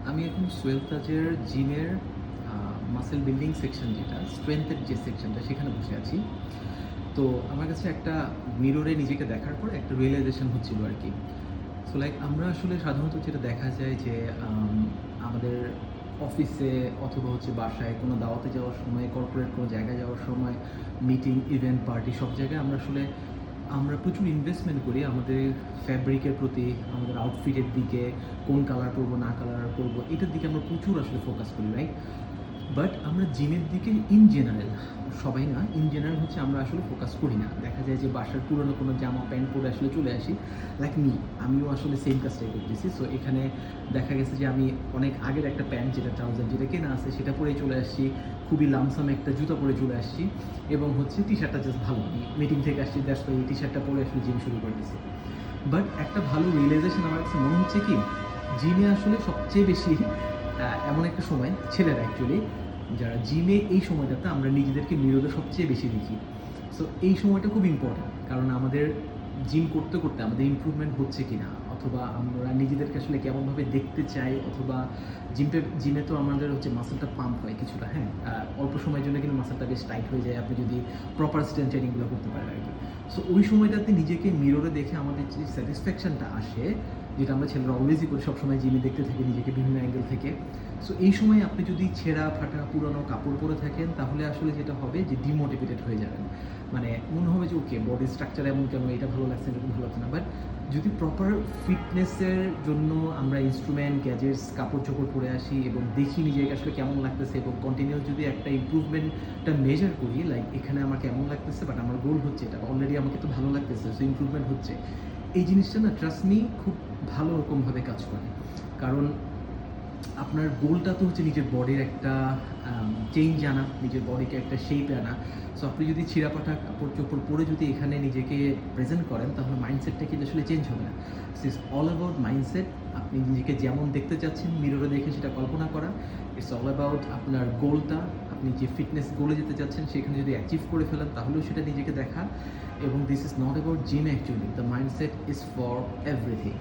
আমি এখন সোহেল তাজের জিমের মাসেল বিল্ডিং সেকশন যেটা স্ট্রেংথের যে সেকশনটা সেখানে বসে আছি। তো আমার কাছে একটা মিররে নিজেকে দেখার পর একটা রিয়েলাইজেশন হচ্ছিল আর কি। সো লাইক আমরা আসলে সাধারণত যেটা দেখা যায় যে আমাদের অফিসে অথবা হচ্ছে বাসায় কোনো দাওয়াতে যাওয়ার সময়, কর্পোরেট কোনো জায়গায় যাওয়ার সময়, মিটিং, ইভেন্ট, পার্টি সব জায়গায় আমরা প্রচুর ইনভেস্টমেন্ট করি আমাদের ফ্যাব্রিকের প্রতি, আমাদের আউটফিটের দিকে, কোন কালার পরবো না কালার পরবো এটার দিকে আমরা প্রচুর আসলে ফোকাস করি, রাইট? বাট আমরা জিমের দিকে ইন জেনারেল, সবাই না, ইন জেনারেল হচ্ছে আমরা আসলে ফোকাস করি না। দেখা যায় যে বাসার পুরনো কোনো জামা প্যান্ট পরে আসলে চলে আসি, লাইক মি, আমিও আসলে সেম কাজটাই করতেছি। সো এখানে দেখা গেছে যে আমি অনেক আগের একটা প্যান্ট যেটা ট্রাউজার যেটা কেনা আছে সেটা পরেই চলে আসছি, খুবই লামসাম একটা জুতা পরে চলে আসছি, এবং হচ্ছে টি শার্টটা জাস্ট ভালো, আমি মিটিং থেকে আসছি দ্যাটস ওয়াই এই টি শার্টটা পরে আসলে জিম শুরু করে দিয়েছি। বাট একটা ভালো রিয়েলাইজেশন আমার কাছে মনে হচ্ছে কি, জিমে আসলে সবচেয়ে বেশি এমন একটা সময়, ছেলেরা অ্যাকচুয়ালি যারা জিমে এই সময়টাতে আমরা নিজেদেরকে মিররে সবচেয়ে বেশি দেখি। সো এই সময়টা খুব ইম্পর্ট্যান্ট, কারণ আমাদের জিম করতে করতে আমাদের ইমপ্রুভমেন্ট হচ্ছে কি না, অথবা আমরা নিজেদেরকে আসলে কেমনভাবে দেখতে চাই, অথবা জিমে তো আমাদের হচ্ছে মাসেলটা পাম্প হয় কিছুটা, হ্যাঁ, অল্প সময়ের জন্য কিন্তু মাসেলটা বেশ টাইট হয়ে যায় আপনি যদি প্রপার স্ট্রেন্থ ট্রেনিংগুলো করতে পারেন আর কি। সো ওই সময়টাতে নিজেকে মিররে দেখে আমাদের যে স্যাটিসফ্যাকশনটা আসে, যেটা আমরা ছেলেরা অলওয়েজই করি, সবসময় জিমে দেখতে থাকি নিজেকে বিভিন্ন অ্যাঙ্গেল থেকে। সো এই সময় আপনি যদি ছেঁড়া ফাটা পুরনো কাপড় পরে থাকেন তাহলে আসলে যেটা হবে যে ডিমোটিভেটেড হয়ে যাবেন, মানে মনে হবে যে ওকে বডি স্ট্রাকচার এমন কেন, এটা ভালো লাগছে এরকম ভালো লাগছে না। বাট যদি প্রপার ফিটনেসের জন্য আমরা ইনস্ট্রুমেন্ট, গ্যাজেটস, কাপড় চোপড় পরে আসি এবং দেখি নিজেকে আসলে কেমন লাগতেছে, এবং কন্টিনিউস যদি একটা ইমপ্রুভমেন্টটা মেজার করি, লাইক এখানে আমার কেমন লাগতেছে, বাট আমার গোল হচ্ছে এটা, অলরেডি আমাকে তো ভালো লাগতেছে, সো ইমপ্রুভমেন্ট হচ্ছে, এই জিনিসটা না ট্রাস্ট মি খুব ভালো রকমভাবে কাজ করে। কারণ আপনার গোলটা তো হচ্ছে নিজের বডির একটা চেঞ্জ আনা, নিজের বডিকে একটা শেপে আনা। সো আপনি যদি ছিঁড়াপাটা কাপড় চোপড় পরে যদি এখানে নিজেকে প্রেজেন্ট করেন তাহলে মাইন্ডসেটটা কিন্তু আসলে চেঞ্জ হবে না। It's all about mindset. আপনি নিজেকে যেমন দেখতে চাচ্ছেন মিররে দেখে সেটা কল্পনা করা। ইটস অল অ্যাবাউট আপনার গোলটা, আপনি যে ফিটনেস গোলে যেতে চাচ্ছেন সেখানে যদি অ্যাচিভ করে ফেলেন তাহলেও সেটা নিজেকে দেখা। এবং this is not about gym actually, the mindset is for everything.